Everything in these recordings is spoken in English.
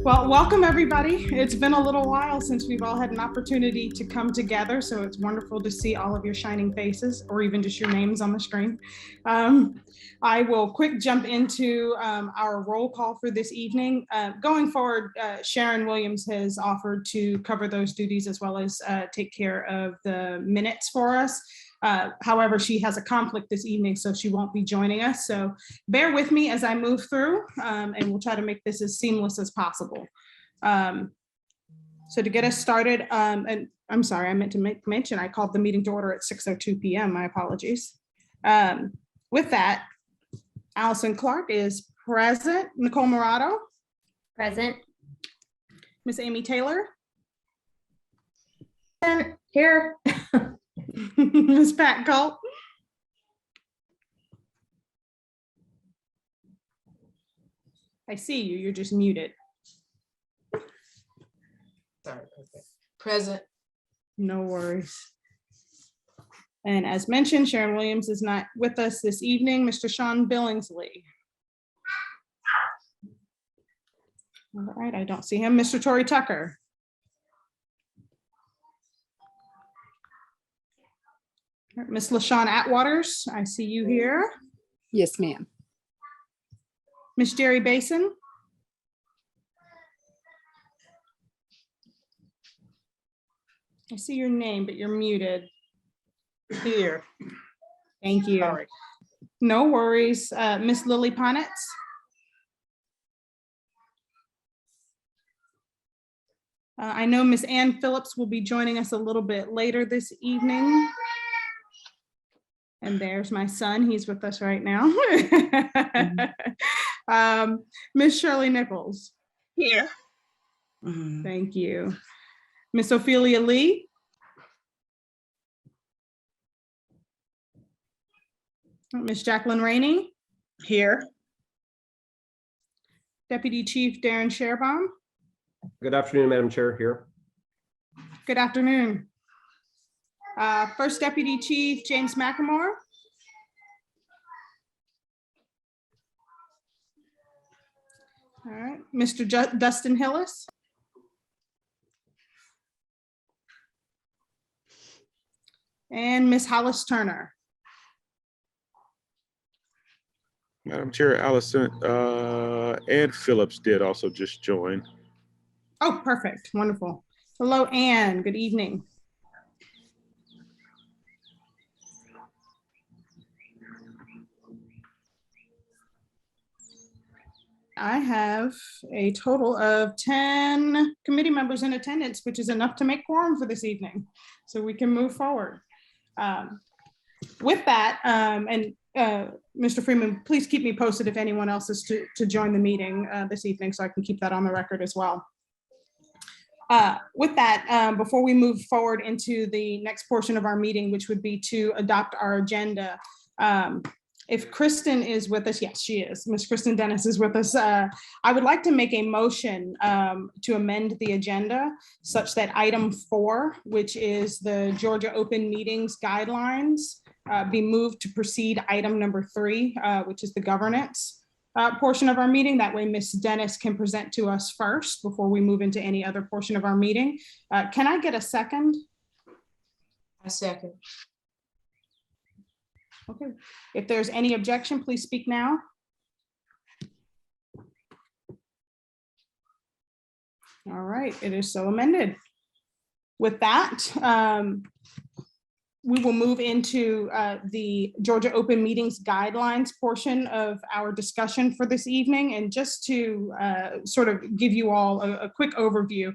Well, welcome everybody. It's been a little while since we've all had an opportunity to come together, so it's wonderful to see all of your shining faces or even just your names on the screen. Um, I will quick jump into our roll call for this evening. Going forward, Sharon Williams has offered to cover those duties as well as take care of the minutes for us. However, she has a conflict this evening, so she won't be joining us. So bear with me as I move through, and we'll try to make this as seamless as possible. So to get us started, and I'm sorry, I meant to make mention, I called the meeting to order at 6:02 p.m. My apologies. With that, Allison Clark is present. Nicole Morado. Present. Miss Amy Taylor. Here. Miss Pat Galt. I see you, you're just muted. Sorry, okay. Present. No worries. And as mentioned, Sharon Williams is not with us this evening. Mr. Sean Billingsley. All right, I don't see him. Mr. Tory Tucker. Miss LaShawn Atwaters, I see you here. Yes, ma'am. Miss Jerry Basin. I see your name, but you're muted. Here. Thank you. Sorry. No worries. Miss Lily Ponitz. I know Miss Ann Phillips will be joining us a little bit later this evening. And there's my son. He's with us right now. Miss Shirley Nichols. Here. Thank you. Miss Ophelia Lee. Miss Jacqueline Rainey. Here. Deputy Chief Darren Sherbaum. Good afternoon, Madam Chair. Here. Good afternoon. First Deputy Chief James McEmore. All right, Mr. Dustin Hillis. And Miss Hollis Turner. Madam Chair, Allison and Phillips did also just join. Oh, perfect. Wonderful. Hello, Anne. Good evening. I have a total of 10 committee members in attendance, which is enough to make quorum for this evening. So we can move forward. With that, and Mr. Freeman, please keep me posted if anyone else is to join the meeting this evening, so I can keep that on the record as well. With that, before we move forward into the next portion of our meeting, which would be to adopt our agenda, if Kristen is with us, yes, she is. Miss Kristen Dennis is with us. I would like to make a motion to amend the agenda such that item 4, which is the Georgia Open Meetings Guidelines, be moved to precede item number 3, which is the governance portion of our meeting. That way, Miss Dennis can present to us first before we move into any other portion of our meeting. Can I get a second? A second. Okay, if there's any objection, please speak now. All right, it is so amended. With that, we will move into the Georgia Open Meetings Guidelines portion of our discussion for this evening. And just to sort of give you all a quick overview,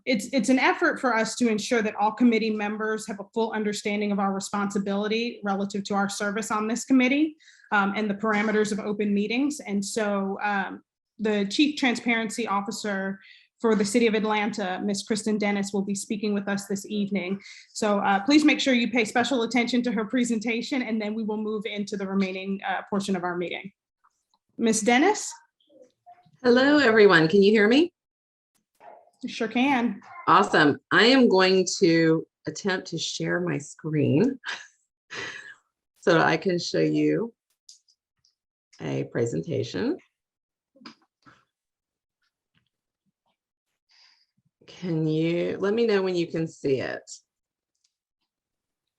it's an effort for us to ensure that all committee members have a full understanding of our responsibility relative to our service on this committee and the parameters of open meetings. And so the Chief Transparency Officer for the City of Atlanta, Ms. Kristen Dennis, will be speaking with us this evening. So please make sure you pay special attention to her presentation, and then we will move into the remaining portion of our meeting. Ms. Dennis? Hello, everyone. Can you hear me? Sure can. Awesome. I am going to attempt to share my screen so I can show you a presentation. Can you let me know when you can see it?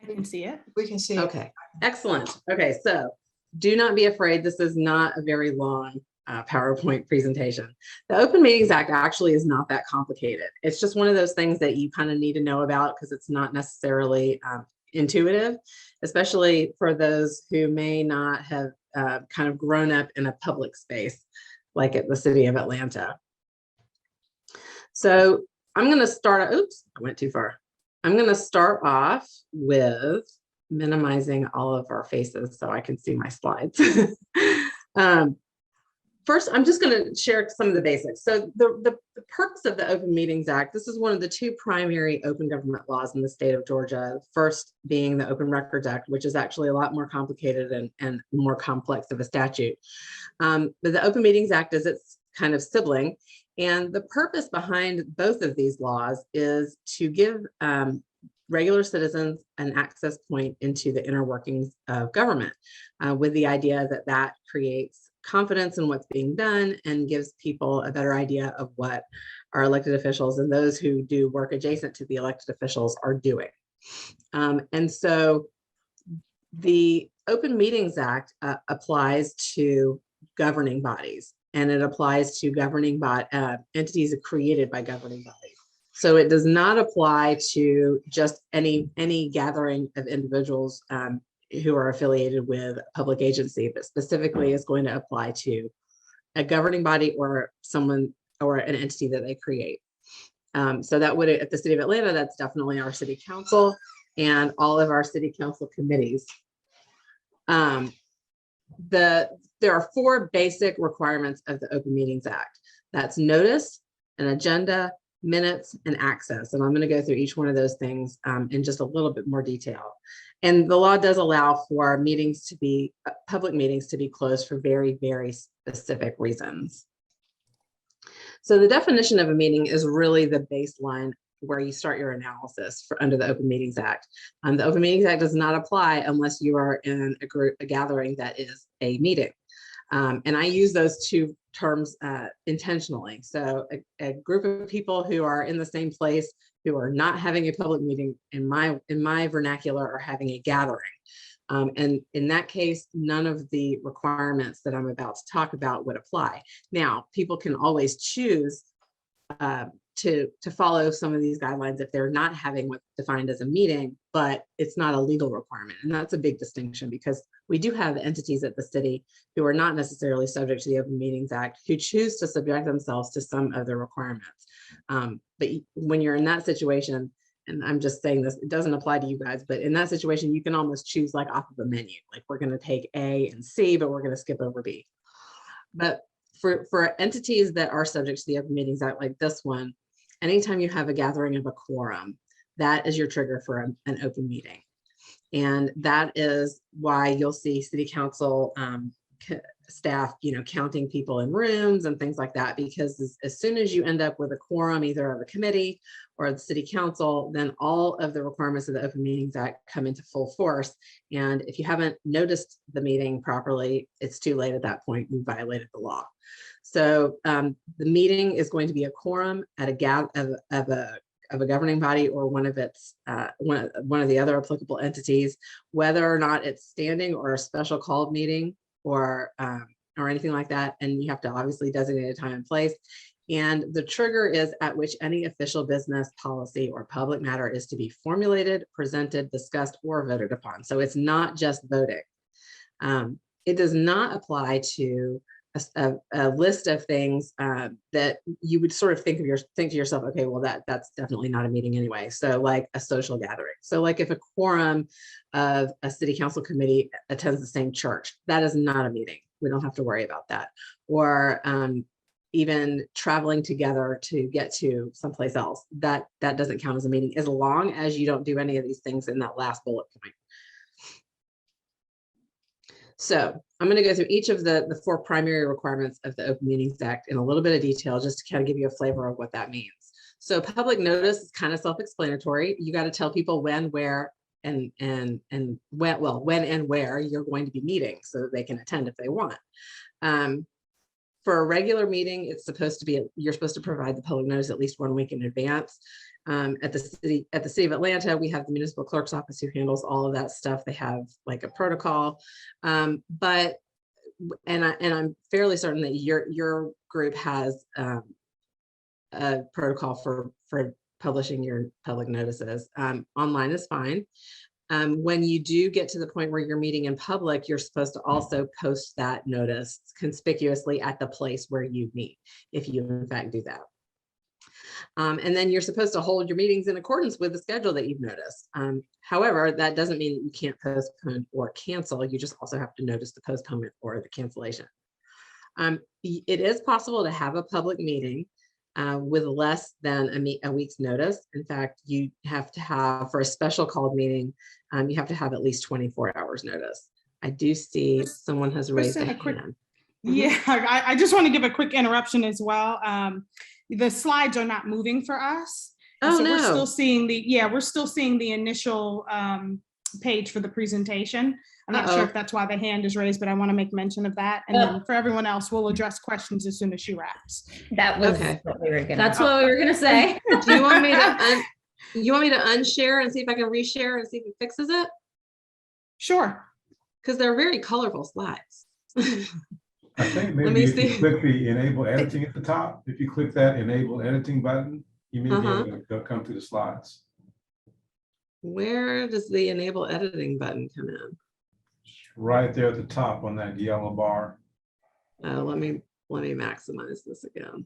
I can see it. We can see it. Okay, excellent. Okay, so do not be afraid. This is not a very long PowerPoint presentation. The Open Meetings Act actually is not that complicated. It's just one of those things that you kind of need to know about because it's not necessarily intuitive, especially for those who may not have kind of grown up in a public space like at the City of Atlanta. So I'm going to start, oops, I went too far. I'm going to start off with minimizing all of our faces so I can see my slides. First, I'm just going to share some of the basics. So the purpose of the Open Meetings Act, this is one of the two primary open government laws in the state of Georgia. First being the Open Records Act, which is actually a lot more complicated and more complex of a statute. But the Open Meetings Act is its kind of sibling. And the purpose behind both of these laws is to give regular citizens an access point into the inner workings of government with the idea that that creates confidence in what's being done and gives people a better idea of what our elected officials and those who do work adjacent to the elected officials are doing. And so the Open Meetings Act applies to governing bodies, and it applies to governing entities created by governing bodies. So it does not apply to just any gathering of individuals who are affiliated with a public agency, but specifically is going to apply to a governing body or someone or an entity that they create. So that would, at the City of Atlanta, that's definitely our city council and all of our city council committees. There are four basic requirements of the Open Meetings Act. That's notice, an agenda, minutes, and access. And I'm going to go through each one of those things in just a little bit more detail. And the law does allow for meetings to be, public meetings to be closed for very, very specific reasons. So the definition of a meeting is really the baseline where you start your analysis for under the Open Meetings Act. The Open Meetings Act does not apply unless you are in a gathering that is a meeting. And I use those two terms intentionally. So a group of people who are in the same place, who are not having a public meeting, in my vernacular, are having a gathering. And in that case, none of the requirements that I'm about to talk about would apply. Now, people can always choose to follow some of these guidelines if they're not having what's defined as a meeting, but it's not a legal requirement. And that's a big distinction because we do have entities at the city who are not necessarily subject to the Open Meetings Act who choose to subject themselves to some of the requirements. But when you're in that situation, and I'm just saying this, it doesn't apply to you guys, but in that situation, you can almost choose like off of a menu, like we're going to take A and C, but we're going to skip over B. But for entities that are subject to the Open Meetings Act like this one, anytime you have a gathering of a quorum, that is your trigger for an open meeting. And that is why you'll see city council staff, counting people in rooms and things like that, because as soon as you end up with a quorum, either of a committee or the city council, then all of the requirements of the Open Meetings Act come into full force. And if you haven't noticed the meeting properly, it's too late at that point. You violated the law. So the meeting is going to be a quorum at of a governing body or one of its one of the other applicable entities, whether or not it's standing or a special called meeting or anything like that. And you have to obviously designate a time and place. And the trigger is at which any official business, policy, or public matter is to be formulated, presented, discussed, or voted upon. So it's not just voting. It does not apply to a list of things that you would sort of think to yourself, okay, well, that's definitely not a meeting anyway. So like a social gathering. So like if a quorum of a city council committee attends the same church, that is not a meeting. We don't have to worry about that. Or even traveling together to get to someplace else, that doesn't count as a meeting as long as you don't do any of these things in that last bullet point. So I'm going to go through each of the four primary requirements of the Open Meetings Act in a little bit of detail, just to kind of give you a flavor of what that means. So public notice is kind of self-explanatory. You got to tell people when, where, and when, when and where you're going to be meeting so that they can attend if they want. For a regular meeting, it's supposed to be, you're supposed to provide the public notice at least 1 week in advance. At the city of Atlanta, we have the municipal clerk's office who handles all of that stuff. They have like a protocol. But I'm fairly certain that your group has a protocol for publishing your public notices. Online is fine. When you do get to the point where you're meeting in public, you're supposed to also post that notice conspicuously at the place where you meet, if you in fact do that. And then you're supposed to hold your meetings in accordance with the schedule that you've noticed. However, that doesn't mean that you can't postpone or cancel. You just also have to notice the postponement or the cancellation. It is possible to have a public meeting with less than a week's notice. In fact, you have to have, for a special called meeting, you have to have at least 24 hours notice. I do see someone has raised a hand. Yeah, I just want to give a quick interruption as well. The slides are not moving for us. Oh, So no. we're still seeing we're still seeing the initial page for the presentation. I'm not sure if that's why the hand is raised, but I want to make mention of that. And then for everyone else, we'll address questions as soon as she wraps. That was Okay. what we were gonna. That's what we were gonna say. Do you want me to unshare and see if I can reshare and see if it fixes it? Sure. Because they're very colorful slides. I think Let maybe me if see. you click the enable editing at the top, if you click that enable editing button, you may be able to they'll come to the slides. Where does the enable editing button come in? Right there at the top on that yellow bar. Let me maximize this again.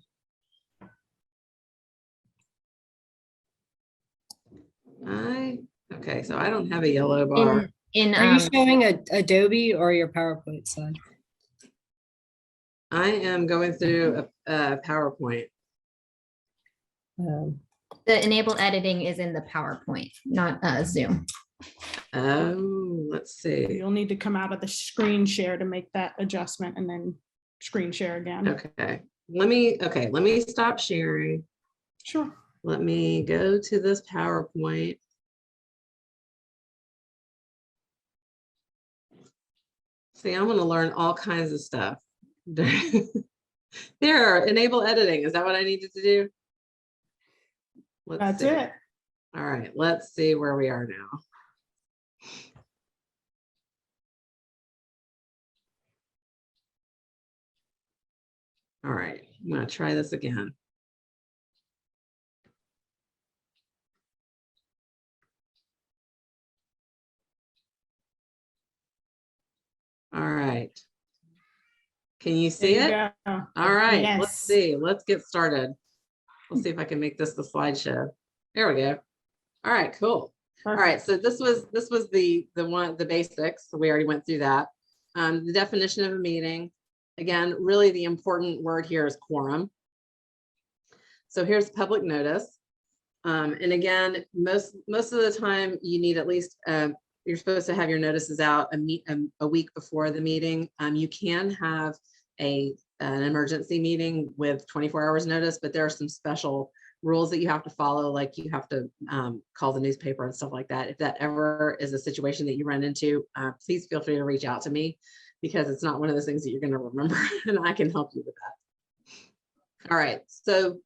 Okay, so I don't have a yellow bar. Are you showing Adobe or your PowerPoint slide? I am going through a PowerPoint. The enable editing is in the PowerPoint, not Zoom. Oh, let's see. You'll need to come out of the screen share to make that adjustment and then screen share again. Okay, let me stop sharing. Sure. Let me go to this PowerPoint. See, I'm gonna learn all kinds of stuff. There, enable editing. Is that what I needed to do? That's it. All right, let's see where we are now. All right, I'm gonna try this again. All right. Can you see it? There you go. All right, let's Yes. see. Let's get started. Let's see if I can make this the slideshow. There we go. All right, cool. All right, so this was the basics. So we already went through that. The definition of a meeting. Again, really the important word here is quorum. So here's public notice. And again, most of the time you need at least you're supposed to have your notices out a week before the meeting. You can have an emergency meeting with 24 hours notice, but there are some special rules that you have to follow, like you have to call the newspaper and stuff like that. If that ever is a situation that you run into, please feel free to reach out to me, because it's not one of those things that you're going to remember, and I can help you with that. All right, so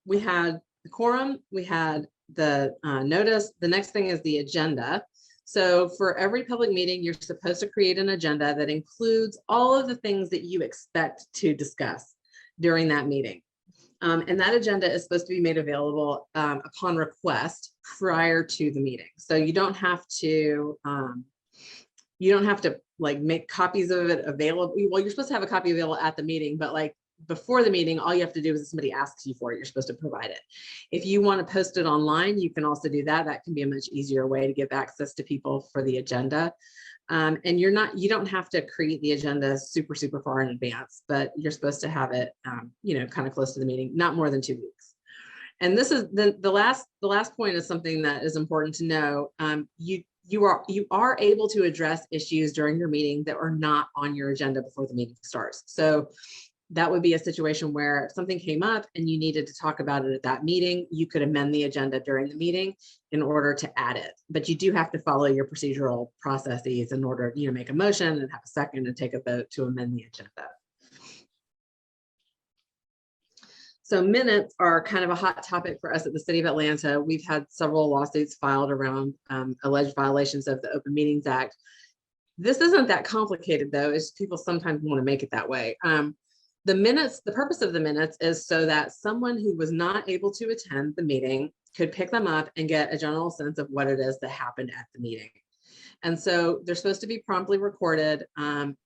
we had the quorum, we had the notice. The next thing is the agenda. So for every public meeting, you're supposed to create an agenda that includes all of the things that you expect to discuss during that meeting. And that agenda is supposed to be made available upon request prior to the meeting. So you don't have to like make copies of it available. Well, you're supposed to have a copy available at the meeting, but like before the meeting, all you have to do is if somebody asks you for it, you're supposed to provide it. If you want to post it online, you can also do that. That can be a much easier way to give access to people for the agenda. And you don't have to create the agenda super far in advance, but you're supposed to have it, kind of close to the meeting, not more than 2 weeks. And this is the last point is something that is important to know. You are able to address issues during your meeting that are not on your agenda before the meeting starts. So that would be a situation where if something came up and you needed to talk about it at that meeting, you could amend the agenda during the meeting in order to add it. But you do have to follow your procedural processes in order, make a motion and have a second and take a vote to amend the agenda. So minutes are kind of a hot topic for us at the City of Atlanta. We've had several lawsuits filed around alleged violations of the Open Meetings Act. This isn't that complicated though, as people sometimes want to make it that way. The minutes, the purpose of the minutes is so that someone who was not able to attend the meeting could pick them up and get a general sense of what it is that happened at the meeting. And so they're supposed to be promptly recorded.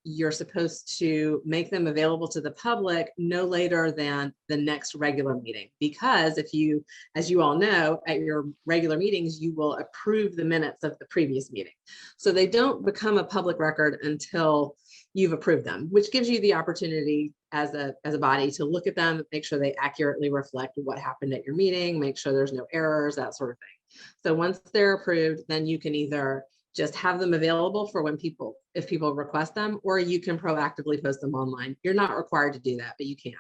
You're supposed to make them available to the public no later than the next regular meeting. Because if you, as you all know, at your regular meetings, you will approve the minutes of the previous meeting. So they don't become a public record until you've approved them, which gives you the opportunity as a body to look at them, make sure they accurately reflect what happened at your meeting, make sure there's no errors, that sort of thing. So once they're approved, then you can either just have them available for when if people request them, or you can proactively post them online. You're not required to do that, but you can.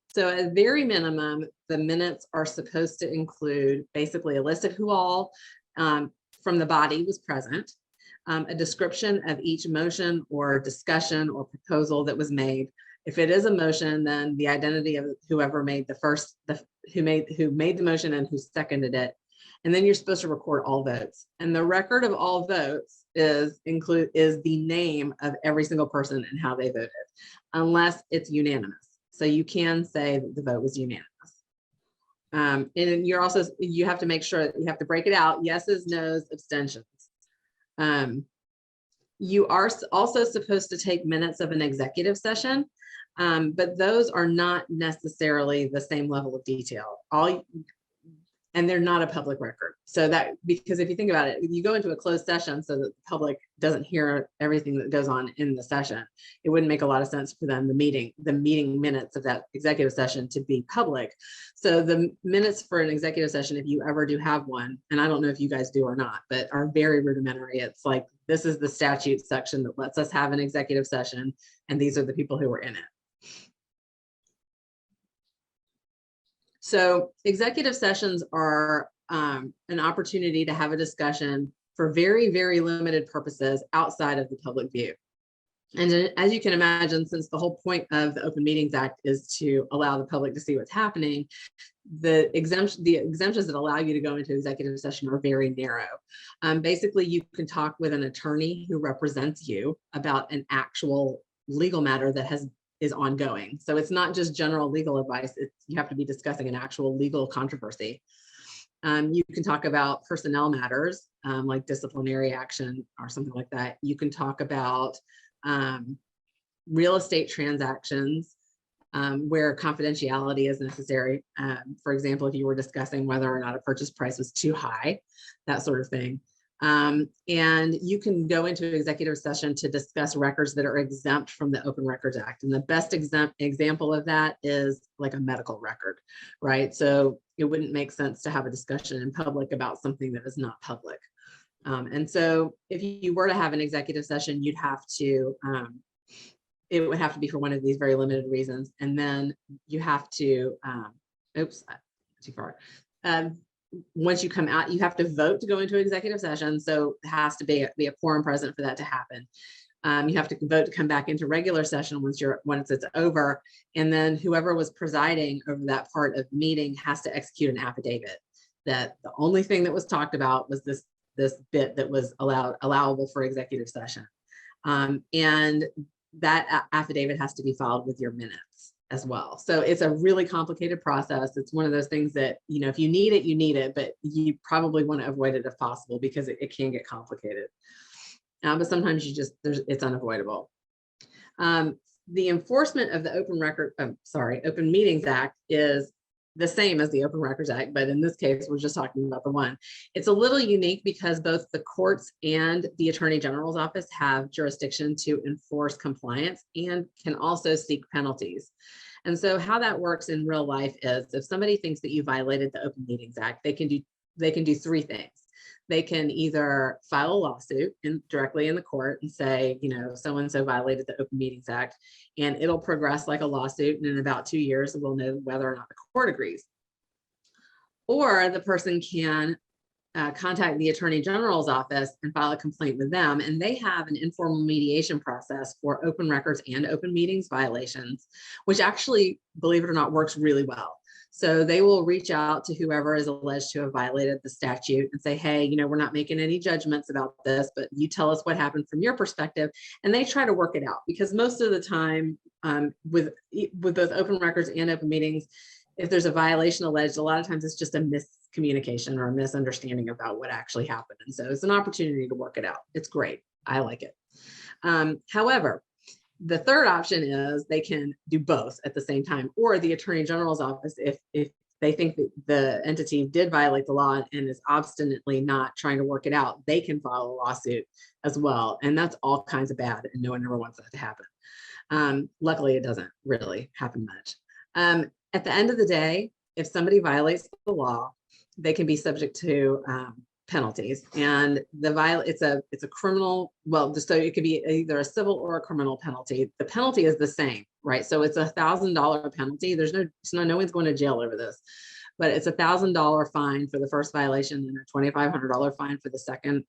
So at very minimum, the minutes are supposed to include basically a list of who all from the body was present, a description of each motion or discussion or proposal that was made. If it is a motion, then the identity of whoever made who made the motion and who seconded it. And then you're supposed to record all votes. And the record of all votes is the name of every single person and how they voted, unless it's unanimous. So you can say that the vote was unanimous. And you have to make sure that you have to break it out. Yeses, nos, abstentions. You are also supposed to take minutes of an executive session, but those are not necessarily the same level of detail. And they're not a public record. So that, because if you think about it, you go into a closed session so that the public doesn't hear everything that goes on in the session. It wouldn't make a lot of sense for them, the meeting minutes of that executive session to be public. So the minutes for an executive session, if you ever do have one, and I don't know if you guys do or not, but are very rudimentary. It's like, this is the statute section that lets us have an executive session, and these are the people who were in it. So executive sessions are an opportunity to have a discussion for very, very limited purposes outside of the public view. And as you can imagine, since the whole point of the Open Meetings Act is to allow the public to see what's happening, the exemptions that allow you to go into executive session are very narrow. Basically, you can talk with an attorney who represents you about an actual legal matter that is ongoing. So it's not just general legal advice. You have to be discussing an actual legal controversy. You can talk about personnel matters, like disciplinary action or something like that. You can talk about real estate transactions where confidentiality is necessary. For example, if you were discussing whether or not a purchase price was too high, that sort of thing. And you can go into an executive session to discuss records that are exempt from the Open Records Act. And the best example of that is like a medical record, right? So it wouldn't make sense to have a discussion in public about something that is not public. And so if you were to have an executive session, you'd have to, it would have to be for one of these very limited reasons. And then you have to, oops, too far. Once you come out, you have to vote to go into executive session. So it has to be a quorum present for that to happen. You have to vote to come back into regular session once it's over. And then whoever was presiding over that part of the meeting has to execute an affidavit that the only thing that was talked about was this bit that was allowable for executive session. And that affidavit has to be filed with your minutes as well. So it's a really complicated process. It's one of those things that, you know, if you need it, you need it, but you probably want to avoid it if possible because it can get complicated. But sometimes it's unavoidable. The enforcement of the Open Meetings Act is the same as the Open Records Act, but in this case, we're just talking about the one. It's a little unique because both the courts and the Attorney General's office have jurisdiction to enforce compliance and can also seek penalties. And so how that works in real life is if somebody thinks that you violated the Open Meetings Act, they can do three things. They can either file a lawsuit directly in the court and say, you know, so-and-so violated the Open Meetings Act, and it'll progress like a lawsuit. And in about 2 years, we'll know whether or not the court agrees. Or the person can contact the Attorney General's office and file a complaint with them. And they have an informal mediation process for open records and open meetings violations, which actually, believe it or not, works really well. So they will reach out to whoever is alleged to have violated the statute and say, hey, you know, we're not making any judgments about this, but you tell us what happened from your perspective. And they try to work it out, because most of the time with both open records and open meetings, if there's a violation alleged, a lot of times it's just a miscommunication or a misunderstanding about what actually happened. And so it's an opportunity to work it out. It's great. I like it. However, the third option is they can do both at the same time, or the Attorney General's office, if they think that the entity did violate the law and is obstinately not trying to work it out, they can file a lawsuit as well. And that's all kinds of bad, and no one ever wants that to happen. Luckily, it doesn't really happen much. At the end of the day, if somebody violates the law, they can be subject to penalties, and it's a criminal, well, so it could be either a civil or a criminal penalty. The penalty is the same, right? So it's $1,000 penalty. There's no one's going to jail over this, but it's $1,000 fine for the first violation and a $2,500 fine for the second,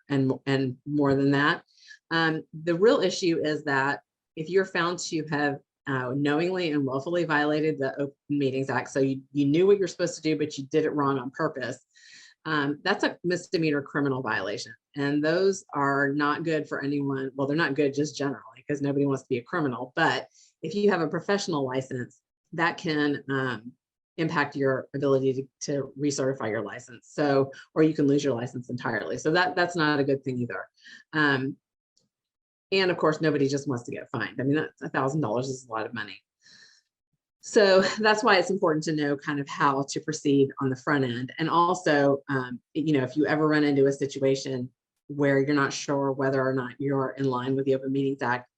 and more than that. The real issue is that if you're found to have knowingly and willfully violated the Open Meetings Act, so you knew what you're supposed to do, but you did it wrong on purpose, that's a misdemeanor criminal violation. And those are not good for anyone. Well, they're not good just generally, because nobody wants to be a criminal. But if you have a professional license, that can impact your ability to recertify your license. So, or you can lose your license entirely. So that's not a good thing either. And of course, nobody just wants to get fined. I mean, that's $1,000 is a lot of money. So that's why it's important to know kind of how to proceed on the front end. And also, you know, if you ever run into a situation where you're not sure whether or not you're in line with the Open Meetings Act,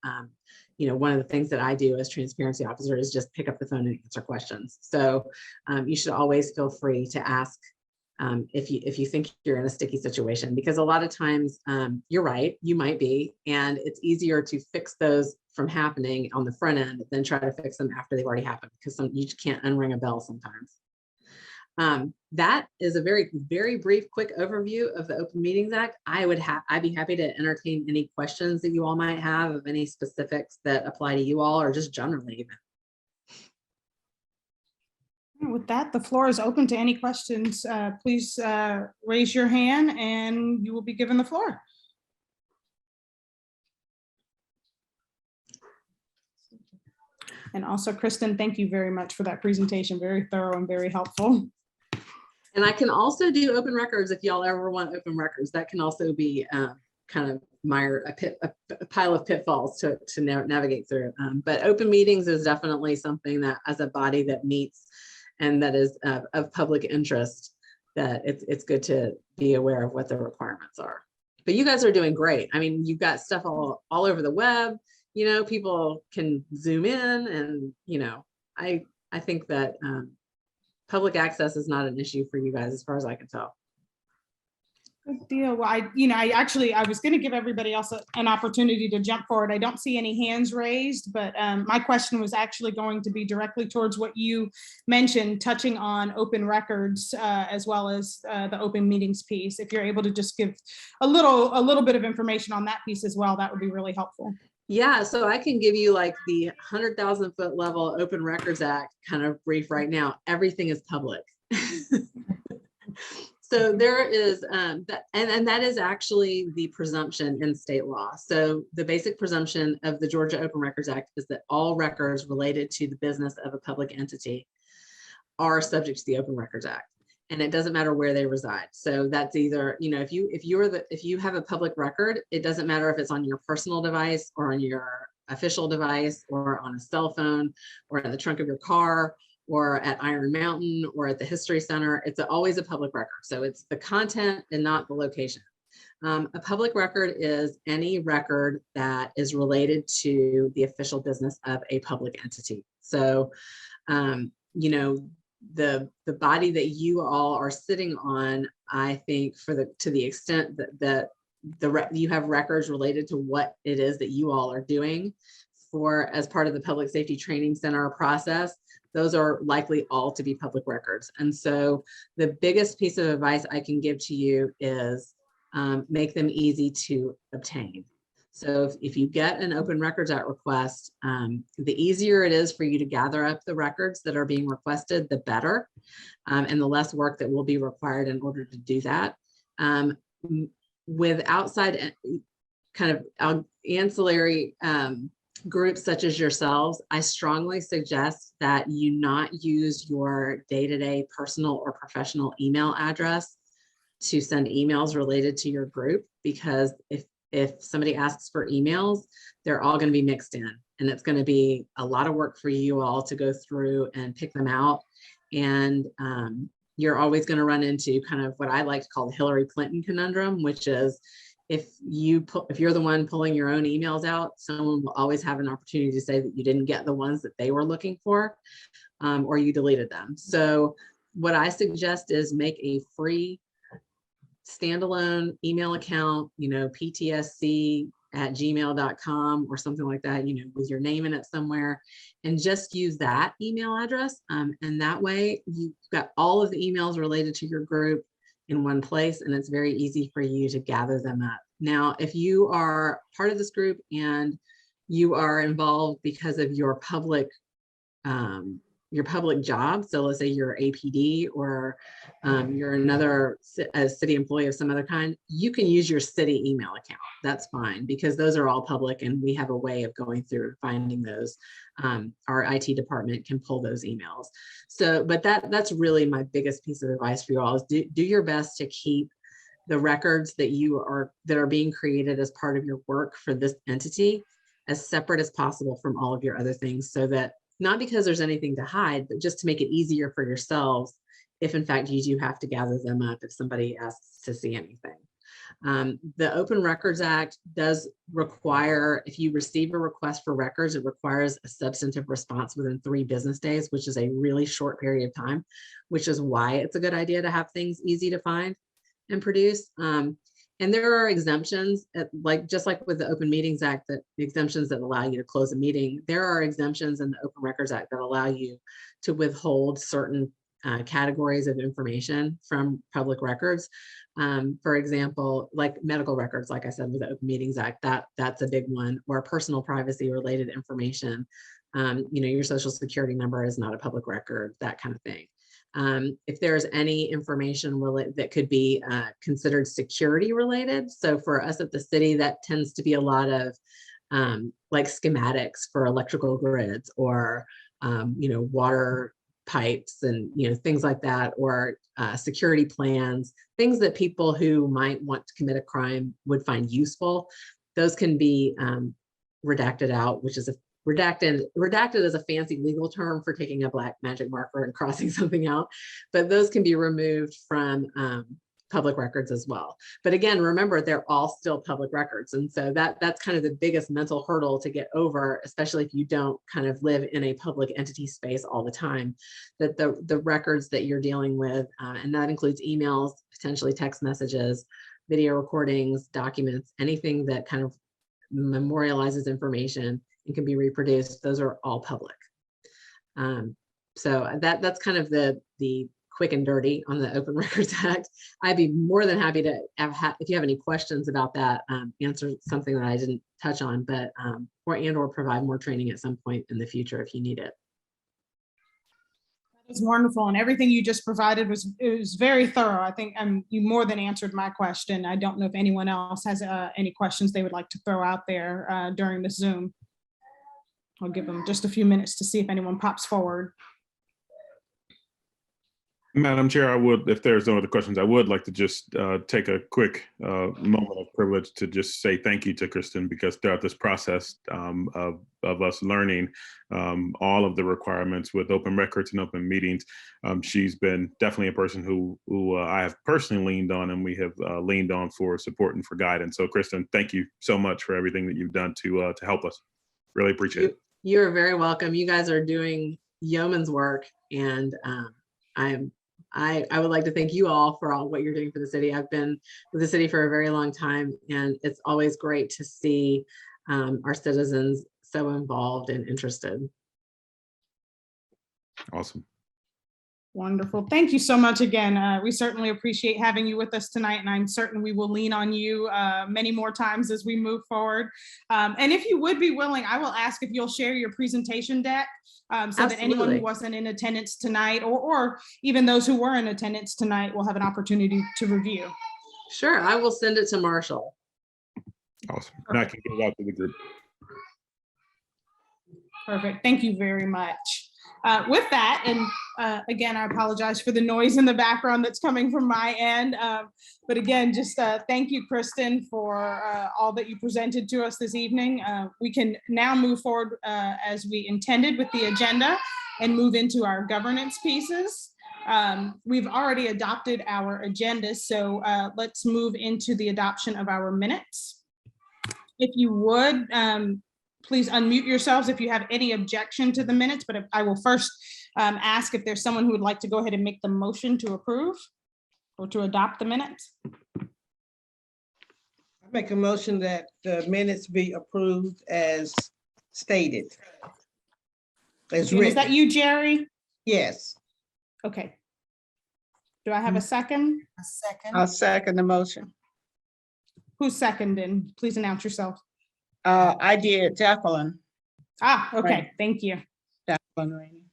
you know, one of the things that I do as transparency officer is just pick up the phone and answer questions. So you should always feel free to ask if you think you're in a sticky situation, because a lot of times you're right, you might be, and it's easier to fix those from happening on the front end than try to fix them after they've already happened, because you just can't unring a bell sometimes. That is a very, very brief, quick overview of the Open Meetings Act. I'd be happy to entertain any questions that you all might have of any specifics that apply to you all, or just generally even. With that, the floor is open to any questions. Please raise your hand and you will be given the floor. And also, Kristen, thank you very much for that presentation. Very thorough and very helpful. And I can also do open records if y'all ever want open records. That can also be kind of a pile of pitfalls to navigate through. But open meetings is definitely something that, as a body that meets and that is of public interest, that it's good to be aware of what the requirements are. But you guys are doing great. I mean, you've got stuff all over the web. You know, people can zoom in, and you know, I think that public access is not an issue for you guys, as far as I can tell. Good deal. Well, I was going to give everybody else an opportunity to jump forward. I don't see any hands raised, but my question was actually going to be directly towards what you mentioned, touching on open records as well as the open meetings piece. If you're able to just give a little bit of information on that piece as well, that would be really helpful. Yeah, so I can give you like the 100,000 foot level Open Records Act kind of brief right now. Everything is public. So there is, and that is actually the presumption in state law. So the basic presumption of the Georgia Open Records Act is that all records related to the business of a public entity are subject to the Open Records Act. And it doesn't matter where they reside. So that's either, you know, if you have a public record, it doesn't matter if it's on your personal device or on your official device or on a cell phone or in the trunk of your car or at Iron Mountain or at the History Center. It's always a public record. So it's the content and not the location. A public record is any record that is related to the official business of a public entity. So, you know, the body that you all are sitting on, I think to the extent that you have records related to what it is that you all are doing, for as part of the Public Safety Training Center process, those are likely all to be public records. And so the biggest piece of advice I can give to you is make them easy to obtain. So if you get an Open Records Act request, the easier it is for you to gather up the records that are being requested, the better, and the less work that will be required in order to do that. With outside kind of ancillary groups such as yourselves, I strongly suggest that you not use your day-to-day personal or professional email address to send emails related to your group, because if somebody asks for emails, they're all going to be mixed in, and it's going to be a lot of work for you all to go through and pick them out. And you're always going to run into kind of what I like to call the Hillary Clinton conundrum, which is if you're the one pulling your own emails out, someone will always have an opportunity to say that you didn't get the ones that they were looking for, or you deleted them. So what I suggest is make a free standalone email account, ptsc@gmail.com or something like that, with your name in it somewhere, and just use that email address. And that way you've got all of the emails related to your group in one place, and it's very easy for you to gather them up. Now, if you are part of this group and you are involved because of your public job, so let's say you're APD or you're another city employee of some other kind, you can use your city email account. That's fine, because those are all public and we have a way of going through finding those. Our IT department can pull those emails. So, but that's really my biggest piece of advice for you all is do your best to keep the records that are being created as part of your work for this entity as separate as possible from all of your other things, so that not because there's anything to hide, but just to make it easier for yourselves if in fact you do have to gather them up if somebody asks to see anything. The Open Records Act does require, if you receive a request for records, it requires a substantive response within 3 business days, which is a really short period of time, which is why it's a good idea to have things easy to find and produce. And there are exemptions, just like with the Open Meetings Act, that exemptions that allow you to close a meeting. There are exemptions in the Open Records Act that allow you to withhold certain categories of information from public records. For example, like medical records, like I said, with the Open Meetings Act, that's a big one, or personal privacy related information. Your social security number is not a public record, that kind of thing. If there's any information that could be considered security related. So for us at the city, that tends to be a lot of like schematics for electrical grids or, water pipes and, things like that, or security plans, things that people who might want to commit a crime would find useful. Those can be redacted out, which is redacted is a fancy legal term for taking a black magic marker and crossing something out, but those can be removed from public records as well. But again, remember, they're all still public records. And so that's kind of the biggest mental hurdle to get over, especially if you don't kind of live in a public entity space all the time, that the records that you're dealing with, and that includes emails, potentially text messages, video recordings, documents, anything that kind of memorializes information and can be reproduced, those are all public. So that's kind of the quick and dirty on the Open Records Act. I'd be more than happy to if you have any questions about that, answer something that I didn't touch on, but or provide more training at some point in the future if you need it. That is wonderful, and everything you just provided was very thorough. I think you more than answered my question. I don't know if anyone else has any questions they would like to throw out there during this Zoom. I'll give them just a few minutes to see if anyone pops forward. Madam Chair, if there's no other questions, I would like to just take a quick moment of privilege to just say thank you to Kristen, because throughout this process of us learning all of the requirements with open records and open meetings, she's been definitely a person who I have personally leaned on, and we have leaned on for support and for guidance. So Kristen, thank you so much for everything that you've done to help us. Really appreciate it. You're very welcome. You guys are doing yeoman's work, and I would like to thank you all for all what you're doing for the city. I've been with the city for a very long time, and it's always great to see our citizens so involved and interested. Awesome. Wonderful. Thank you so much again. We certainly appreciate having you with us tonight, and I'm certain we will lean on you many more times as we move forward. And if you would be willing, I will ask if you'll share your presentation deck so that anyone Absolutely. who wasn't in attendance tonight, or even those who were in attendance tonight, will have an opportunity to review. Sure, I will send it to Marshall. Awesome. And I can get it out to the group. Perfect. Thank you very much. With that, and again, I apologize for the noise in the background that's coming from my end. But again, just thank you, Kristen, for all that you presented to us this evening. We can now move forward as we intended with the agenda and move into our governance pieces. We've already adopted our agenda, so let's move into the adoption of our minutes. If you would, please unmute yourselves if you have any objection to the minutes, but I will first ask if there's someone who would like to go ahead and make the motion to approve or to adopt the minutes. I make a motion that the minutes be approved as stated. As And is that written, you, Jerry? yes. Okay. Do I have a second? I'll second the motion. Who's seconding? Please announce yourself. I did, Jacqueline. Ah, okay, Right. thank you. Jacqueline Rainey.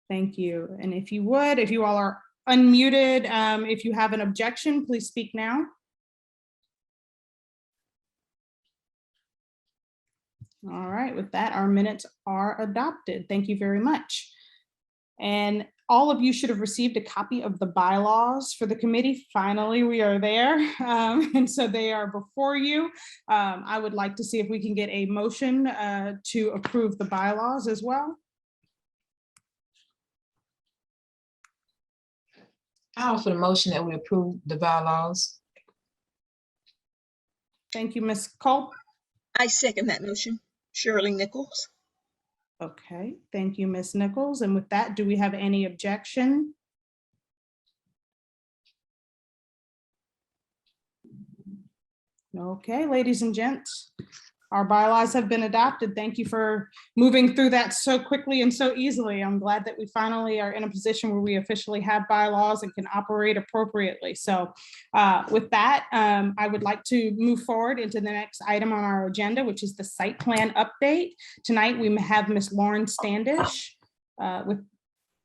Thank you. And if you would, if you all are unmuted, if you have an objection, please speak now. All right, with that, our minutes are adopted. Thank you very much. And all of you should have received a copy of the bylaws for the committee. Finally, we are there. And so they are before you. I would like to see if we can get a motion to approve the bylaws as well. I offer the motion that we approve the bylaws. Thank you, Ms. Culp. I second that motion. Shirley Nichols. Okay, thank you, Ms. Nichols. And with that, do we have any objection? Okay, ladies and gents, our bylaws have been adopted. Thank you for moving through that so quickly and so easily. I'm glad that we finally are in a position where we officially have bylaws and can operate appropriately. So with that, I would like to move forward into the next item on our agenda, which is the site plan update. Tonight, we have Ms. Lauren Standish. With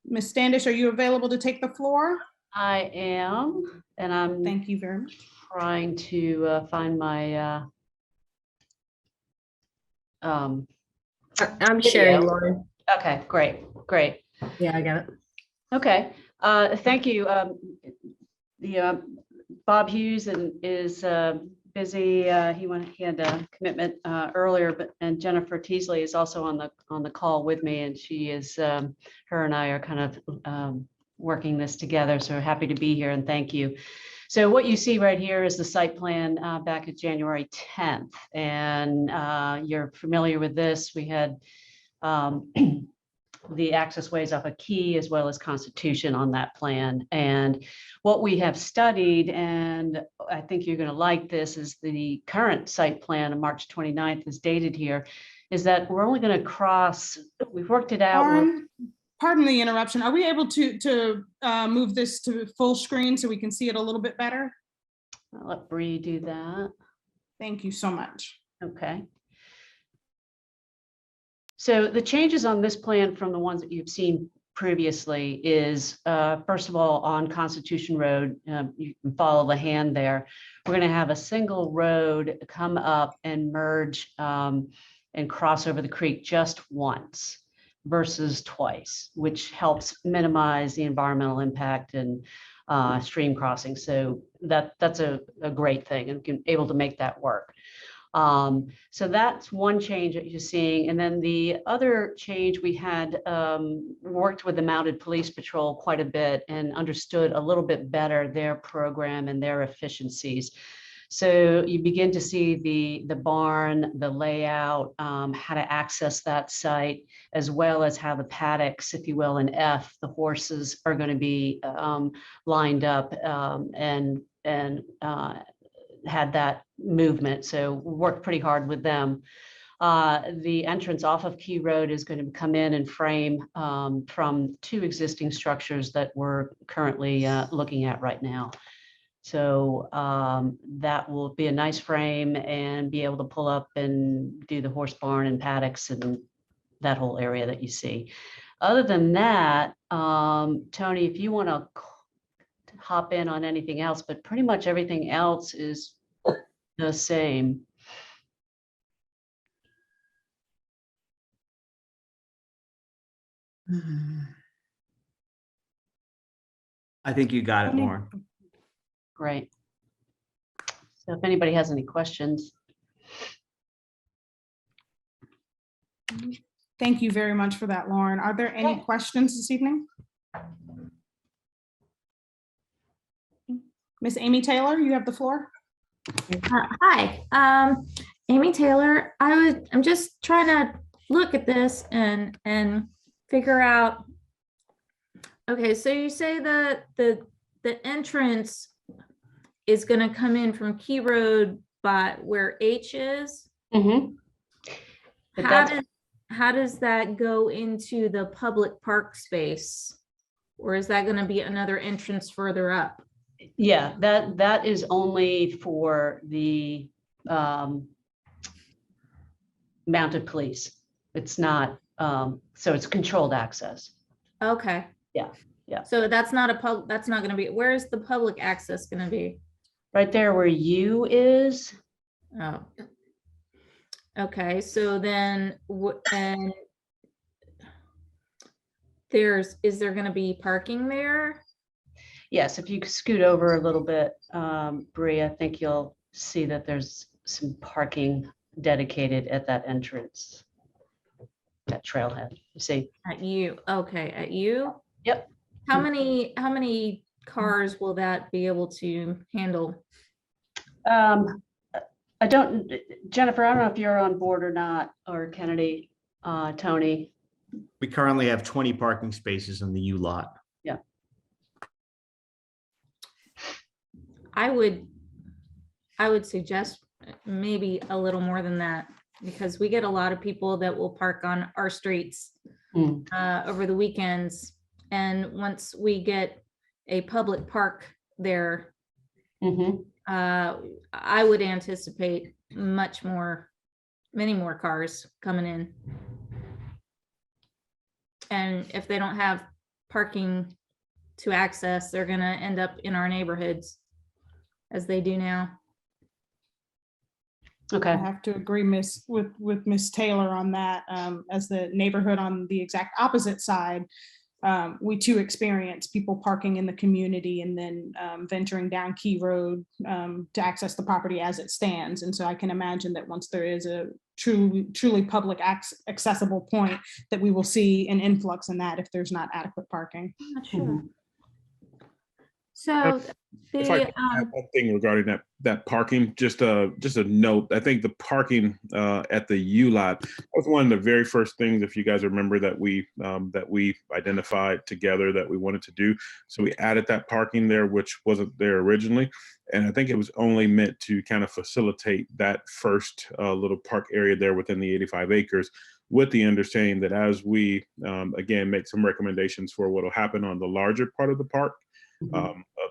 Ms. Standish, are you available to take the floor? I am, and I'm Thank you very much. trying to find my I'm video. sharing, Lauren. Okay, great. Yeah, I got it. Okay, thank you. Bob Hughes is busy. He had a commitment earlier, and Jennifer Teasley is also on the call with me, and she is her and I are kind of working this together. So happy to be here, and thank you. So what you see right here is the site plan back at January 10th, and you're familiar with this. We had the access ways off a Key as well as Constitution on that plan. And what we have studied, and I think you're going to like this, is the current site plan of March 29th is dated here, is that we're only going to cross, we've worked it out. Pardon the interruption. Are we able to move this to full screen so we can see it a little bit better? I'll let Bree do that. Thank you so much. Okay. So the changes on this plan from the ones that you've seen previously is, first of all, on Constitution Road, you can follow the hand there. We're going to have a single road come up and merge and cross over the creek just once versus twice, which helps minimize the environmental impact and stream crossing. So that's a great thing, and can able to make that work. So that's one change that you're seeing. And then the other change, we had worked with the Mounted Police Patrol quite a bit and understood a little bit better their program and their efficiencies. So you begin to see the barn, the layout, how to access that site, as well as how the paddocks, if you will, in F, the horses are going to be lined up and had that movement. So we worked pretty hard with them. The entrance off of Key Road is going to come in and frame from 2 existing structures that we're currently looking at right now. So that will be a nice frame and be able to pull up and do the horse barn and paddocks and that whole area that you see. Other than that, Tony, if you want to hop in on anything else, but pretty much everything else is the same. I think you got it, Lauren. Great. So if anybody has any questions. Thank you very much for that, Lauren. Are there any questions this evening? Miss Amy Taylor, you have the floor. Hi, Amy Taylor. I'm just trying to look at this and figure out. Okay, so you say that the entrance is going to come in from Key Road, but where H is. How does that go into the public park space, or is that going to be another entrance further up? Yeah, that is only for the mounted police. It's not, so it's controlled access. Okay. Yeah. So that's not that's not going to be, where is the public access going to be? Right there where U is. Oh. Okay, so then and is there going to be parking there? Yes, if you scoot over a little bit, Bree, I think you'll see that there's some parking dedicated at that entrance, that trailhead. You see? At U. Okay, at U. Yep. How many cars will that be able to handle? I don't, Jennifer, I don't know if you're on board or not, or Kennedy, Tony. We currently have 20 parking spaces in the U lot. Yeah. I would suggest maybe a little more than that, because we get a lot of people that will park on our streets over the weekends. And once we get a public park there, I would anticipate many more cars coming in. And if they don't have parking to access, they're gonna end up in our neighborhoods as they do now. Okay. I have to agree with Miss Taylor on that. As the neighborhood on the exact opposite side, we too experience people parking in the community and then venturing down Key Road to access the property as it stands. And so I can imagine that once there is a truly public accessible point, that we will see an influx in that if there's not adequate parking. I'm not sure. So If I could add one thing regarding that parking, just a note. I think the parking at the U lot was one of the very first things, if you guys remember, that we identified together that we wanted to do. So we added that parking there, which wasn't there originally, and I think it was only meant to kind of facilitate that first little park area there within the 85 acres. With the understanding that as we again make some recommendations for what will happen on the larger part of the park.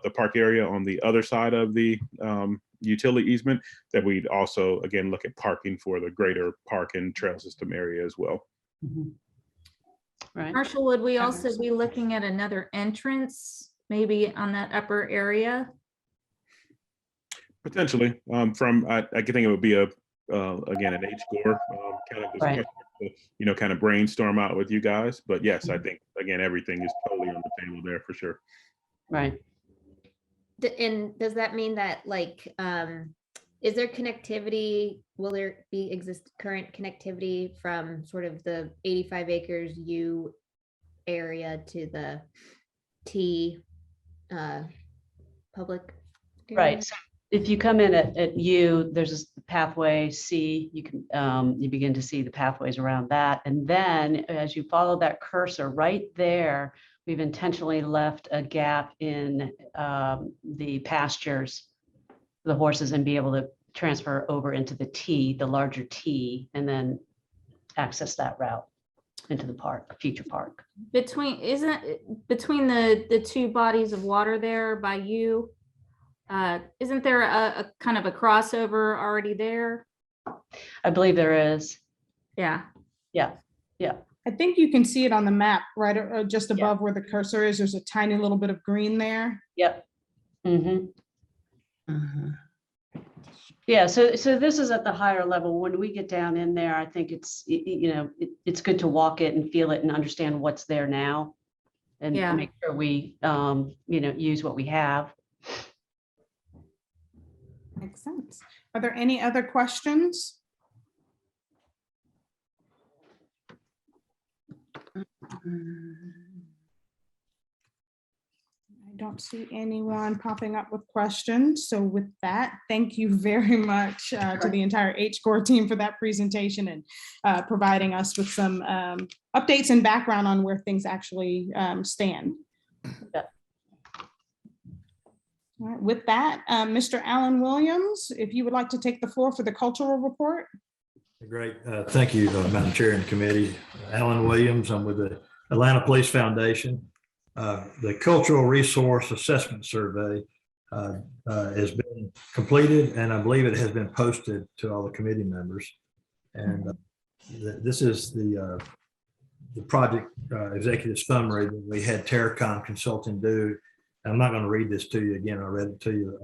The park area on the other side of the utility easement, that we'd also again look at parking for the greater park and trail system area as well. Right. Marshall, would we also be looking at another entrance, maybe on that upper area? Potentially, I can think it would be again an H-Gore kind of discussion, to, kind of brainstorm out with you guys. But yes, I think again everything is totally on the table there for sure. Right. And does that mean that is there connectivity? Will there be current connectivity from sort of the 85 acres U area to the T public area? Right. So if you come in at U, there's a pathway C. You can you begin to see the pathways around that, and then as you follow that cursor right there, we've intentionally left a gap in the pastures, the horses, and be able to transfer over into the T, the larger T, and then access that route into the park, future park. Between the two bodies of water there by you, isn't there a kind of a crossover already there? I believe there is. Yeah. Yeah. I think you can see it on the map, right, just above where the cursor is. There's a tiny little bit of green there. Yep. Yeah, so this is at the higher level. When we get down in there, I think it's, it's good to walk it and feel it and understand what's there now. And Yeah. make sure we, use what we have. Makes sense. Are there any other questions? I don't see anyone popping up with questions. So with that, thank you very much to the entire H-Core team for that presentation and providing us with some updates and background on where things actually stand. All right, with that, Mr. Alan Williams, if you would like to take the floor for the cultural report. Great. Thank you, Madam Chair and committee. Alan Williams, I'm with the Atlanta Police Foundation. The Cultural Resource Assessment Survey has been completed, and I believe it has been posted to all the committee members. And this is the project executive summary that we had Terracom Consulting do. I'm not going to read this to you again. I read it to you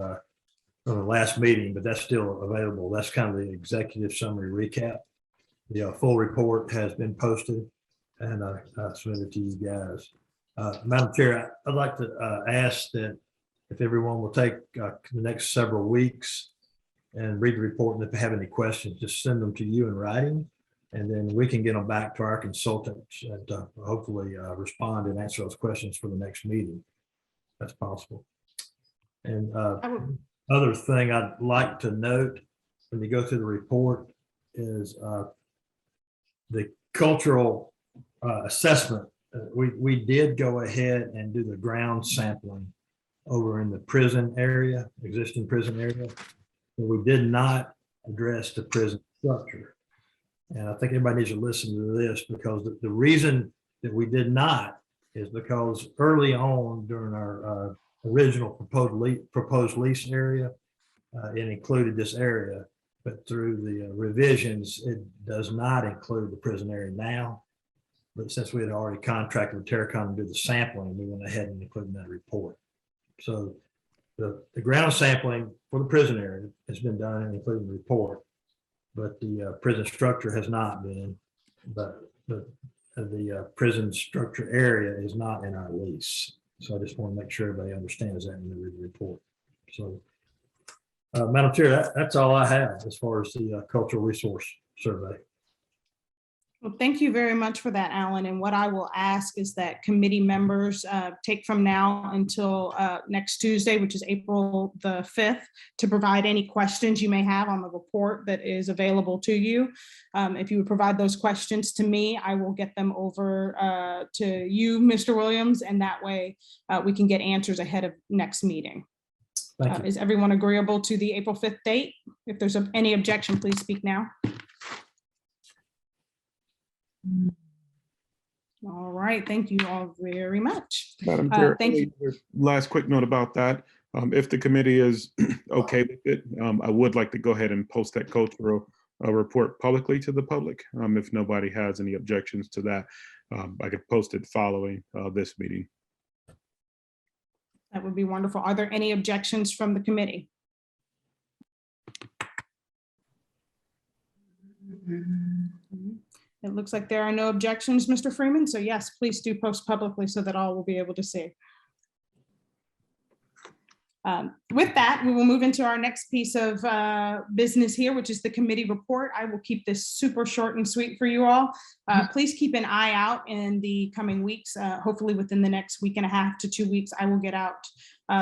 from the last meeting, but that's still available. That's kind of the executive summary recap. The full report has been posted, and I submitted to you guys. Madam Chair, I'd like to ask that if everyone will take the next several weeks and read the report, and if they have any questions, just send them to you in writing, and then we can get them back to our consultants and hopefully respond and answer those questions for the next meeting. That's possible. And other thing I'd like to note when you go through the report is the cultural assessment. We did go ahead and do the ground sampling over in the prison area, existing prison area. But we did not address the prison structure. And I think everybody needs to listen to this, because the reason that we did not is because early on during our original proposed lease area, it included this area, but through the revisions, it does not include the prison area now. But since we had already contracted with Terracom to do the sampling, we went ahead and included that report. So the ground sampling for the prison area has been done and including the report, but the prison structure has not been, but the prison structure area is not in our lease. So I just want to make sure everybody understands that when they read the report. So Madam Chair, that's all I have as far as the cultural resource survey. Well, thank you very much for that, Alan. And what I will ask is that committee members take from now until next Tuesday, which is April the 5th, to provide any questions you may have on the report that is available to you. If you would provide those questions to me, I will get them over to you, Mr. Williams, and that way we can get answers ahead of next meeting. Is everyone agreeable to the April 5th date? If there's any objection, please speak now. All right, thank you all very much. Madam Chair, thank you. last quick note about that. If the committee is okay with it, I would like to go ahead and post that cultural report publicly to the public. If nobody has any objections to that, I could post it following this meeting. That would be wonderful. Are there any objections from the committee? It looks like there are no objections, Mr. Freeman. So yes, please do post publicly so that all will be able to see. With that, we will move into our next piece of business here, which is the committee report. I will keep this super short and sweet for you all. Please keep an eye out in the coming weeks. Hopefully within the next week and a half to 2 weeks, I will get out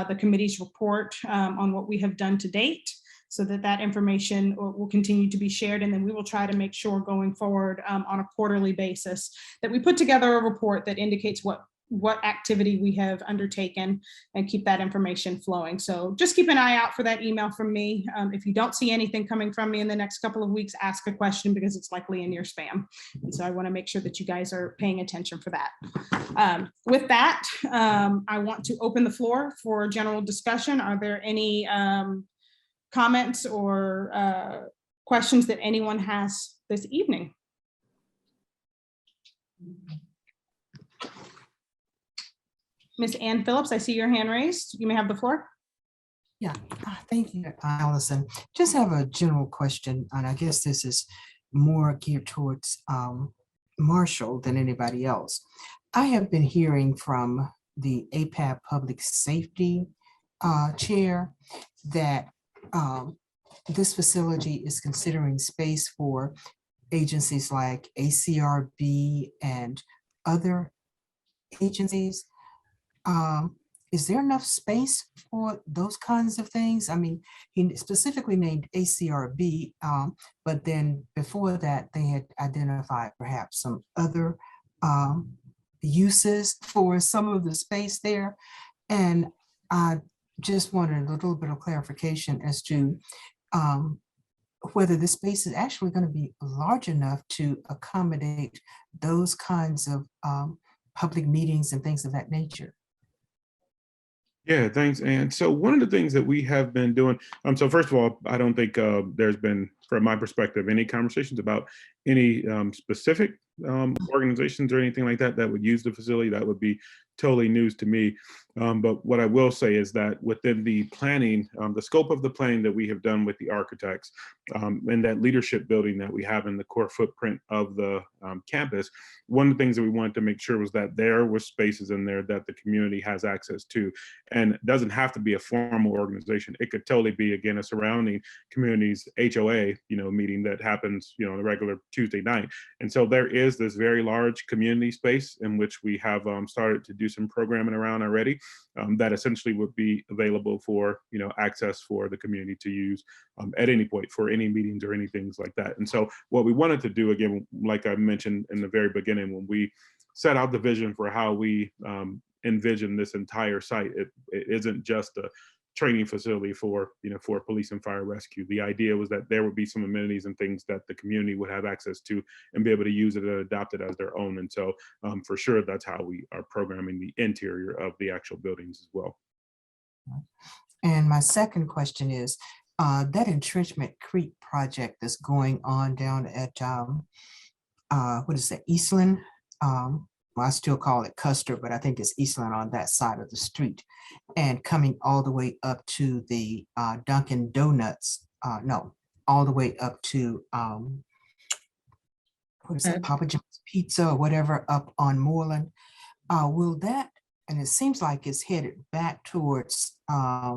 the committee's report on what we have done to date, so that information will continue to be shared. And then we will try to make sure going forward on a quarterly basis that we put together a report that indicates what what activity we have undertaken and keep that information flowing. So just keep an eye out for that email from me. If you don't see anything coming from me in the next couple of weeks, ask a question because it's likely in your spam. And so I want to make sure that you guys are paying attention for that. With that, I want to open the floor for general discussion. Are there any comments or questions that anyone has this evening? Miss Ann Phillips, I see your hand raised. You may have the floor. Yeah, thank you, Allison. Just have a general question, and I guess this is more geared towards Marshall than anybody else. I have been hearing from the APAP Public Safety Chair that this facility is considering space for agencies like ACRB and other agencies. Is there enough space for those kinds of things? I mean, he specifically named ACRB, but then before that, they had identified perhaps some other uses for some of the space there. And I just wanted a little bit of clarification as to whether the space is actually going to be large enough to accommodate those kinds of public meetings and things of that nature. Yeah, thanks. And so one of the things that we have been doing, so first of all, I don't think there's been, from my perspective, any conversations about any specific organizations or anything like that that would use the facility. That would be totally news to me. But what I will say is that within the planning, the scope of the planning that we have done with the architects and that leadership building that we have in the core footprint of the campus, one of the things that we wanted to make sure was that there were spaces in there that the community has access to. And it doesn't have to be a formal organization. It could totally be, again, a surrounding communities HOA, meeting that happens, on a regular Tuesday night. And so there is this very large community space in which we have started to do some programming around already that essentially would be available for, access for the community to use at any point for any meetings or any things like that. And so what we wanted to do, again, like I mentioned in the very beginning, when we set out the vision for how we envision this entire site, it isn't just a training facility for for police and fire rescue. The idea was that there would be some amenities and things that the community would have access to and be able to use it and adopt it as their own. And so for sure, that's how we are programming the interior of the actual buildings as well. And my second question is that Entrenchment Creek project that's going on down at what is that, Eastland? I still call it Custer, but I think it's Eastland on that side of the street, and coming all the way up to the Dunkin' Donuts, no, all the way up to, what is that, Papa John's Pizza or whatever up on Moreland. Will that, and it seems like it's headed back towards, I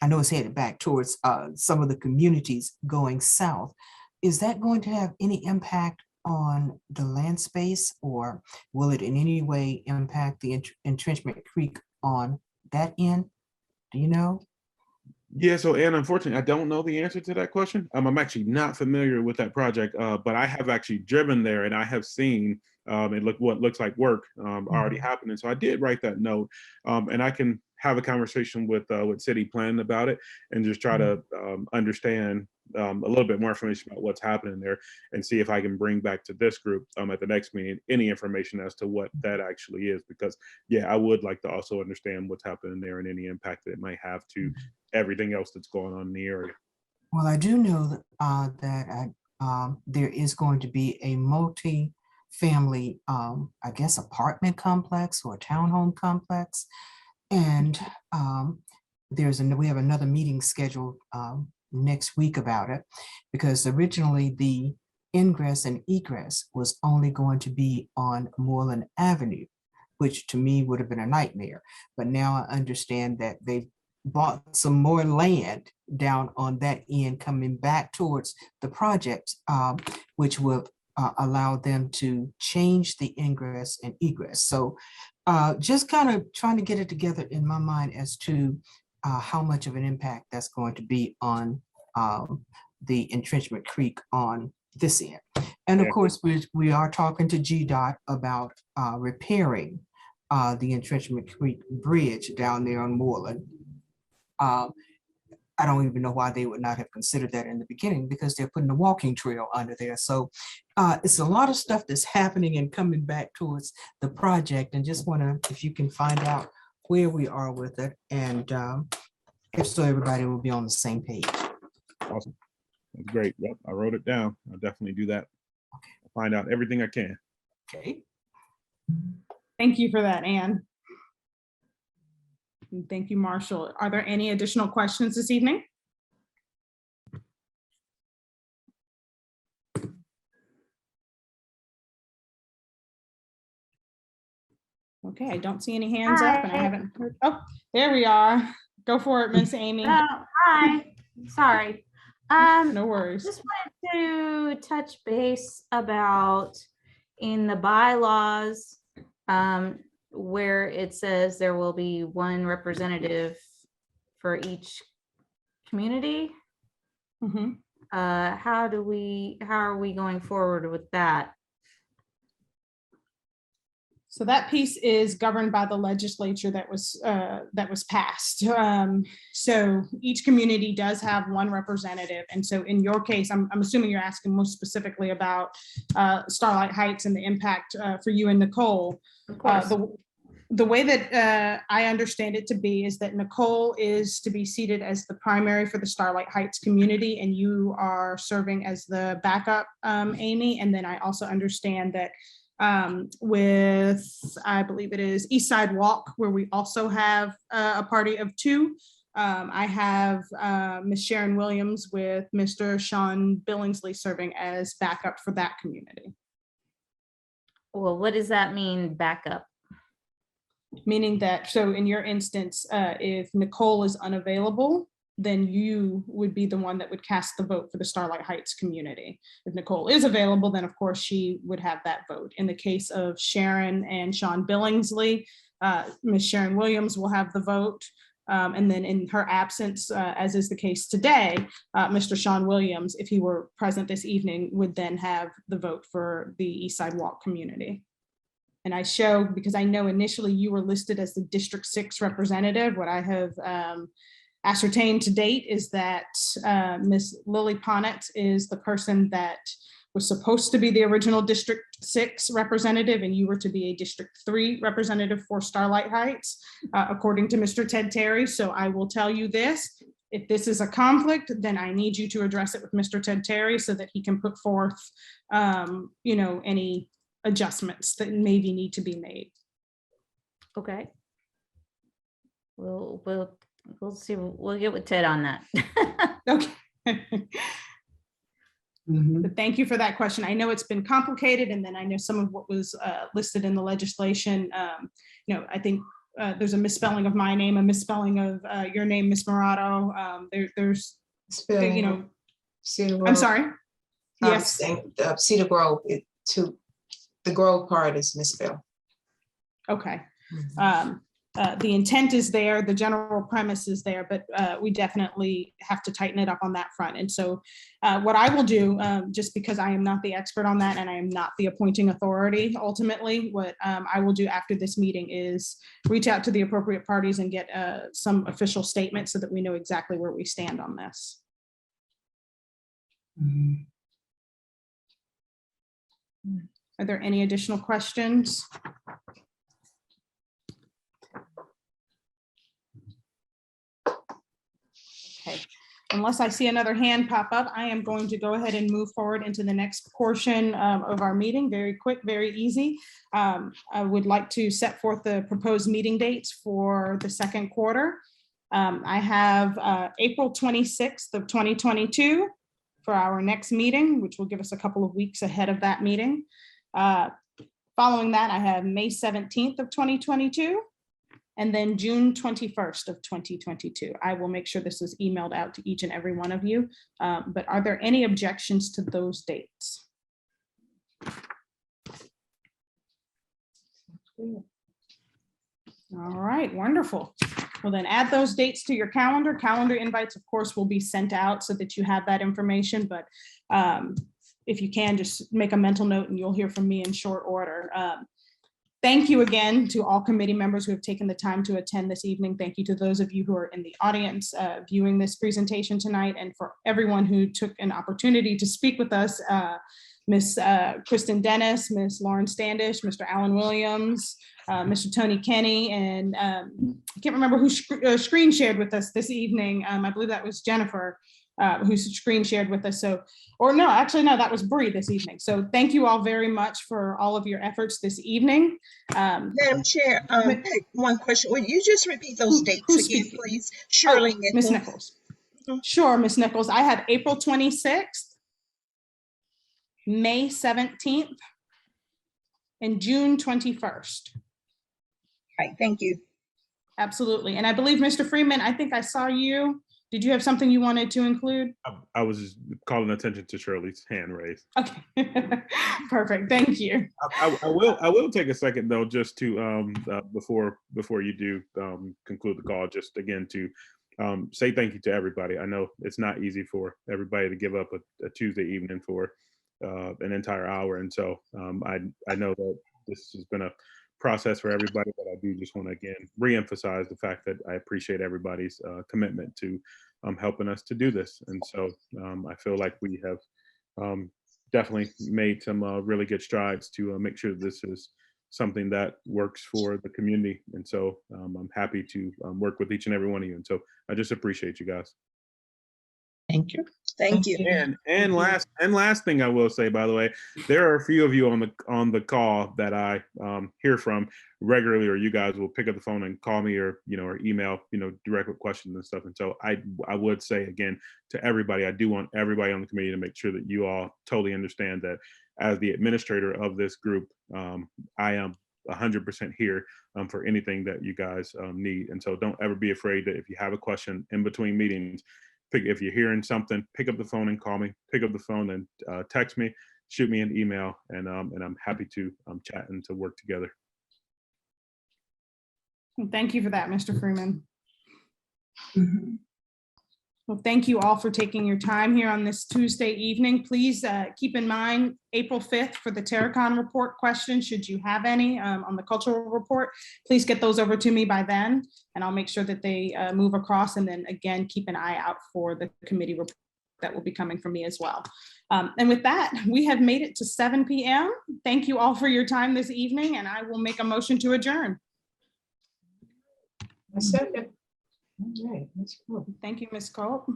know it's headed back towards some of the communities going south. Is that going to have any impact on the land space, or will it in any way impact the Entrenchment Creek on that end? Do you know? Yeah, so Ann, unfortunately, I don't know the answer to that question. I'm actually not familiar with that project, but I have actually driven there and I have seen what looks like work already happening. So I did write that note, and I can have a conversation with city planning about it and just try to understand a little bit more information about what's happening there and see if I can bring back to this group at the next meeting any information as to what that actually is, because yeah, I would like to also understand what's happening there and any impact that it might have to everything else that's going on in the area. Well, I do know that there is going to be a multi-family, I guess, apartment complex or townhome complex. And we have another meeting scheduled next week about it, because originally the ingress and egress was only going to be on Moreland Avenue, which to me would have been a nightmare. But now I understand that they've bought some more land down on that end coming back towards the project, which will allow them to change the ingress and egress. So just kind of trying to get it together in my mind as to how much of an impact that's going to be on the Entrenchment Creek on this end. And of course, we are talking to GDOT about repairing the Entrenchment Creek Bridge down there on Moreland. I don't even know why they would not have considered that in the beginning, because they're putting a walking trail under there. So it's a lot of stuff that's happening and coming back towards the project, and just want to, if you can find out where we are with it, and if so, everybody will be on the same page. Awesome. That's great. Yep, I wrote it down. I'll definitely do that. I'll find out everything I can. Okay. Thank you for that, Anne. And thank you, Marshall. Are there any additional questions this evening? Okay, I don't see any hands up, and I haven't heard. Oh, there we are. Go for it, Miss Amy. Hi, sorry. No worries. Just wanted to touch base about in the bylaws, where it says there will be one representative for each community. Mhm. How are we going forward with that? So that piece is governed by the legislature that was passed. So each community does have one representative. And so in your case, I'm assuming you're asking most specifically about Starlight Heights and the impact for you and Nicole. Of course. The way that I understand it to be is that Nicole is to be seated as the primary for the Starlight Heights community, and you are serving as the backup, Amy. And then I also understand that with, I believe it is East Side Walk, where we also have a party of two. I have Ms. Sharon Williams with Mr. Sean Billingsley serving as backup for that community. Well, what does that mean, backup? Meaning that, so in your instance, if Nicole is unavailable, then you would be the one that would cast the vote for the Starlight Heights community. If Nicole is available, then of course she would have that vote. In the case of Sharon and Sean Billingsley, Ms. Sharon Williams will have the vote. And then in her absence, as is the case today, Mr. Sean Williams, if he were present this evening, would then have the vote for the East Side Walk community. And I show, because I know initially you were listed as the District 6 representative, what I have ascertained to date is that Ms. Lily Ponnet is the person that was supposed to be the original District 6 representative, and you were to be a District 3 representative for Starlight Heights, according to Mr. Ted Terry. So I will tell you this, if this is a conflict, then I need you to address it with Mr. Ted Terry so that he can put forth, you know, any adjustments that maybe need to be made. Okay. We'll see. We'll get with Ted on that. Okay. But thank you for that question. I know it's been complicated, and then I know some of what was listed in the legislation. You know, I think there's a misspelling of my name, a misspelling of your name, Ms. Morato. There's, you know, Cedar Grove. I'm sorry. Yes. Cedar Grove, the Grove part is misspelled. Okay. The intent is there, the general premise is there, but we definitely have to tighten it up on that front. And so what I will do, just because I am not the expert on that and I am not the appointing authority, ultimately, what I will do after this meeting is reach out to the appropriate parties and get some official statement so that we know exactly where we stand on this. Are there any additional questions? Okay, unless I see another hand pop up, I am going to go ahead and move forward into the next portion of our meeting. Very quick, very easy. I would like to set forth the proposed meeting dates for the second quarter. I have April 26th of 2022 for our next meeting, which will give us a couple of weeks ahead of that meeting. Following that, I have May 17th of 2022. And then June 21st of 2022. I will make sure this is emailed out to each and every one of you. But are there any objections to those dates? All right, wonderful. Well, then add those dates to your calendar. Calendar invites, of course, will be sent out so that you have that information. But if you can, just make a mental note and you'll hear from me in short order. Thank you again to all committee members who have taken the time to attend this evening. Thank you to those of you who are in the audience viewing this presentation tonight, and for everyone who took an opportunity to speak with us, Ms. Kristen Dennis, Ms. Lauren Standish, Mr. Alan Williams, Mr. Tony Kenny, and I can't remember who screen shared with us this evening. I believe that was Jennifer who screen shared with us. So, or no, actually, no, that was Bree this evening. So thank you all very much for all of your efforts this evening. Madam Chair, one question. Would you just repeat those dates who's again, speaking? please? Shirley Ms. Nichols. Nichols. Sure, Ms. Nichols. I have April 26th, May 17th, and June 21st. Right, thank you. Absolutely. And I believe, Mr. Freeman, I think I saw you. Did you have something you wanted to include? I was just calling attention to Shirley's hand raised. Okay, perfect. Thank you. I will take a second though, just to before you do conclude the call, just again to say thank you to everybody. I know it's not easy for everybody to give up a Tuesday evening for an entire hour, and so I know that this has been a process for everybody, but I do just want to again reemphasize the fact that I appreciate everybody's commitment to helping us to do this. And so I feel like we have definitely made some really good strides to make sure this is something that works for the community. And so I'm happy to work with each and every one of you. And so I just appreciate you guys. Thank you. Thank you. And last thing I will say, by the way, there are a few of you on the call that I hear from regularly, or you guys will pick up the phone and call me, or or email direct with questions and stuff. And so I would say again to everybody, I do want everybody on the committee to make sure that you all totally understand that as the administrator of this group, I am 100% here for anything that you guys need. And so don't ever be afraid that if you have a question in between meetings, if you're hearing something, pick up the phone and call me, pick up the phone and text me, shoot me an email, and I'm happy to chat and to work together. Thank you for that, Mr. Freeman. Well, thank you all for taking your time here on this Tuesday evening. Please keep in mind April 5th for the Terracon report questions, should you have any on the cultural report. Please get those over to me by then, and I'll make sure that they move across. And then again, keep an eye out for the committee report that will be coming from me as well. And with that, we have made it to 7 p.m. Thank you all for your time this evening, and I will make a motion to adjourn. A second. All right, let's go. Thank you, Ms. Culp.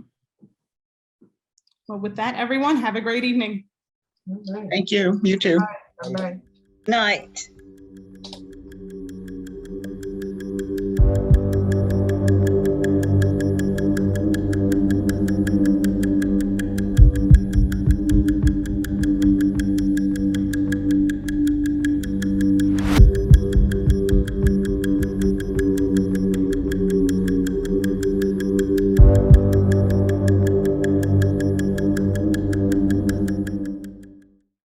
Well, with that, everyone, have a great evening. All right. Thank you. You too. All right. Night.